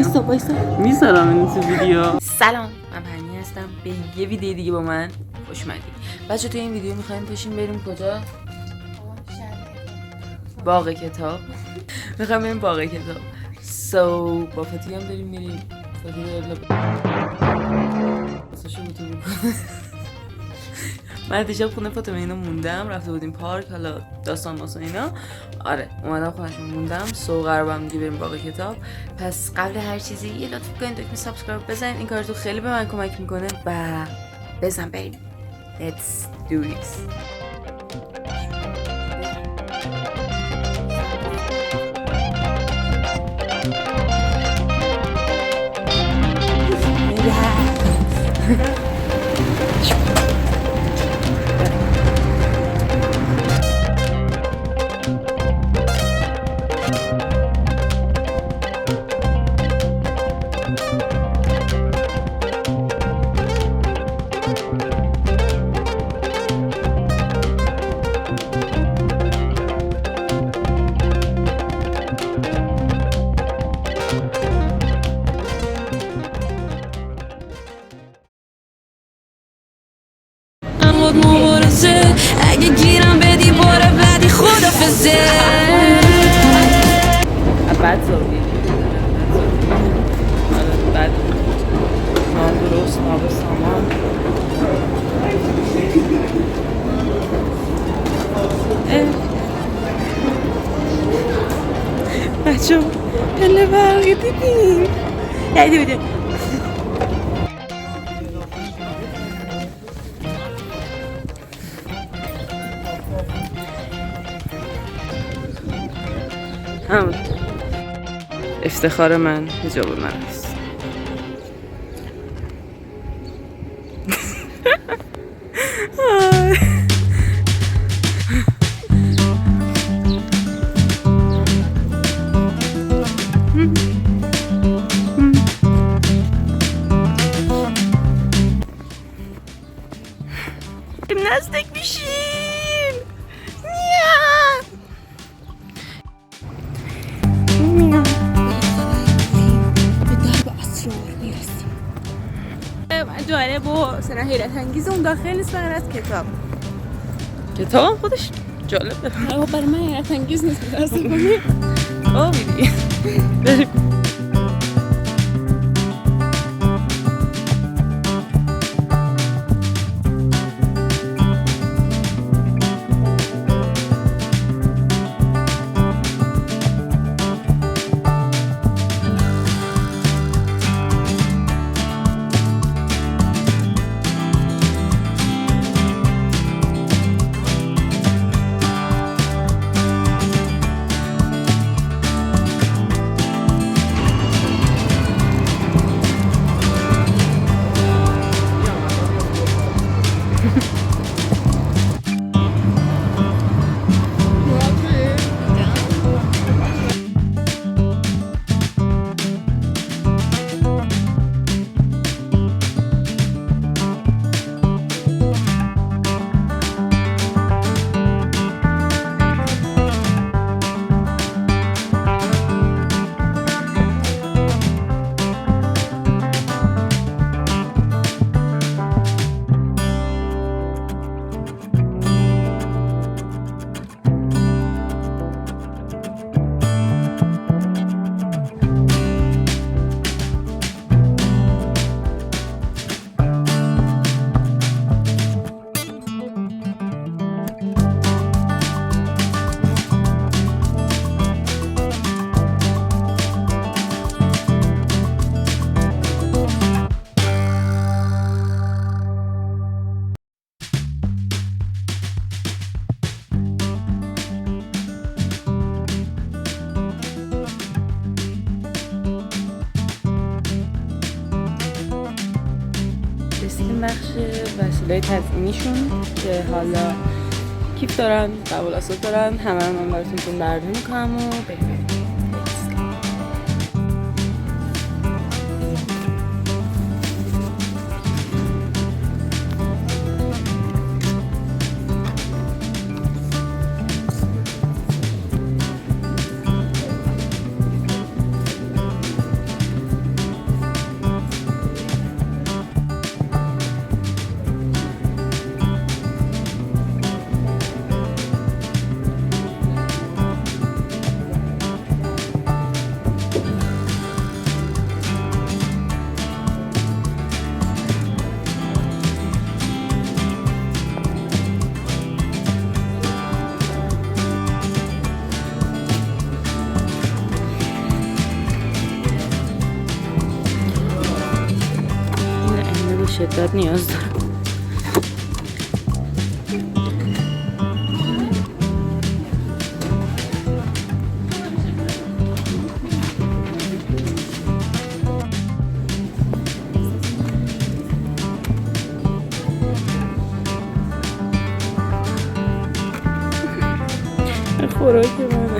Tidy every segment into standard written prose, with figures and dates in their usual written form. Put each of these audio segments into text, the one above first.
وایسا میذارم این تو ویدیو. سلام، من پرنی هستم. به یه ویدیو دیگه با من خوش اومدید. بچه توی این ویدیو میخوایم پاشیم بریم کجا؟ باغ کتاب. میخوایم بریم باغ کتاب. با فاتی هم داریم میریم. فاتی من دیشب خونه فاطمه اینا موندم، رفته بودیم پارک، حالا داستان اینا. آره اومدم خونهشون موندم. قرارم دیگه بریم باغ کتاب. پس قبل هر چیزی یه لطف کنید دکمه سابسکرایب بزنید، این کار تو خیلی به من کمک میکنه و بزن بریم. Let's do this. مبارزه اگه گیرم بدی باره بعدی خدافزه. بعد زوگی بعد نادرست ناب سامان بچه پله برقی دیدیم یعنی بودیم همون افتخار من حجاب من است. نزدیک میشیم. جالب و سنه حیرت انگیز اون داخل نیست بغیر از کتاب. کتاب خودش جالبه. برای من حیرت انگیز نیست اصلا. میدی بریم. این بخش وسیله تزیینیشون که حالا کیف دارن، قبول اساس دارن، همه رو من براتون برداری میکنم و بریم. شدت نیاز دارم. خوراک منه.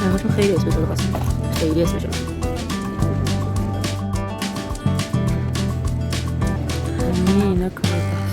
نهاشون خیلی اسم جالب است. خیلی اسم جالب. همه اینا کار دست.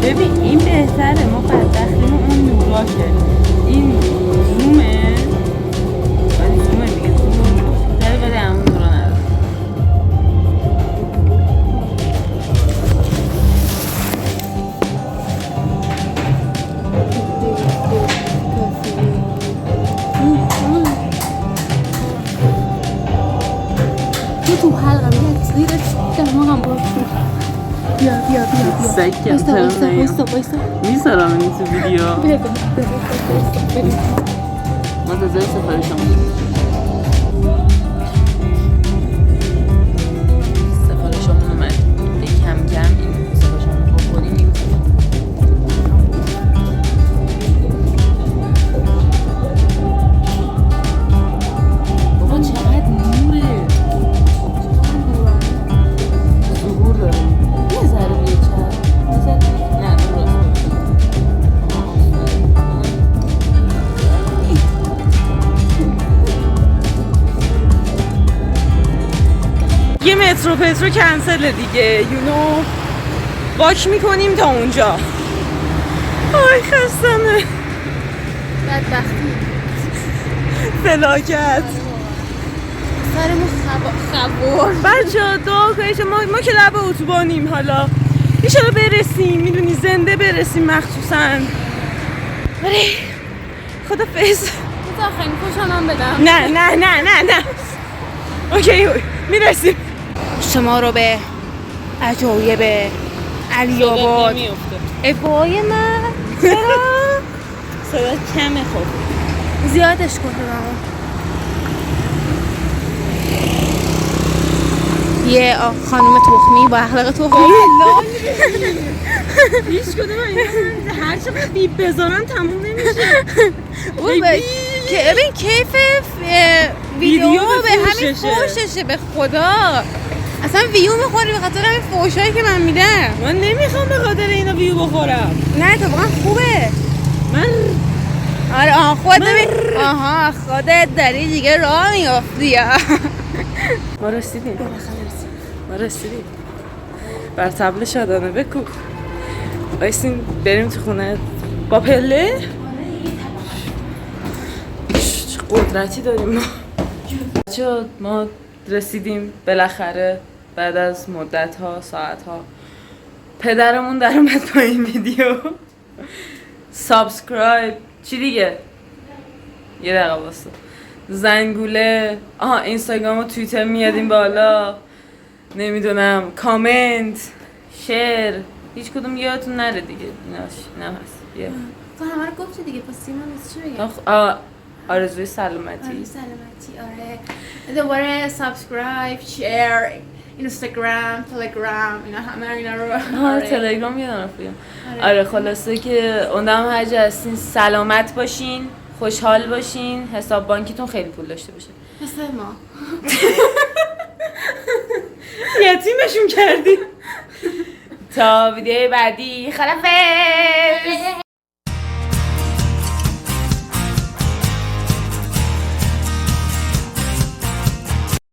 ببین این بهتره، ما بدبختیم اون نوراشه. این زومه ولی زومه دیگه زوم دقیقه همون نورا نداره. تو حلقه میگه زیرش دماغم باز بیا سکم بایستا میسارم این تو ویدیو. منتظر سفارشم سفارشمون اومد. کم کم این سفارشمون بخوریم. بابا چقدر نوره، ظهور داره. یه ذره بیچار نه یه مترو پترو کنسل دیگه، یونو واک میکنیم تا اونجا. آی خستمه، بدبختی فلاکت سرمون خبور. بچه ها دعا کنید ما که لب اتوبانیم، حالا ایشالا برسیم، میدونی زنده برسیم مخصوصا. آره خدافظ. آخرین خوشم هم بدم. نه اوکی میرسیم. شما رو به عجایب علی آباد. ابای من چرا؟ صدا کمه. خب زیادش کن بابا. یه خانم تخمی با اخلاق تخمی هیچ کدوم اینا هر چقدر بیب بذارن تموم نمیشه. که ببین کیف ویدیو به همین فوششه به خدا. اصلا ویو میخوری به خاطر همین فوشایی که من میدم. من نمیخوام به خاطر اینا ویو بخورم. نه تو واقعا خوبه. من آره خودت ببین. آها خودت داری دیگه راه میافتی. ما رسیدیم. ما رسیدیم. بر تبل شادانه بکو. بایستین بریم تو خونه با پله. چه قدرتی داریم ما. بچه‌ها ما رسیدیم بالاخره بعد از مدت ها ساعت ها. پدرمون در اومد با این ویدیو. سابسکرایب چی دیگه؟ یه دقیقه واسه زنگوله اینستاگرام و توییتر میادیم بالا، نمیدونم کامنت شیر هیچ کدوم یادتون نره دیگه. نه هست بیا تو همه رو گفتی دیگه پس سیما نیست چی بگم؟ آرزوی سلامتی. سلامتی آره. دوباره سابسکرایب شیر اینستاگرام تلگرام اینا رو تلگرام یادم رفت. آره خلاصه که اونم هر جا هستین سلامت باشین، خوشحال باشین، حساب بانکیتون خیلی پول داشته باشه مثل ما. یتیمشون کردی. تا ویدیو بعدی خدافظ.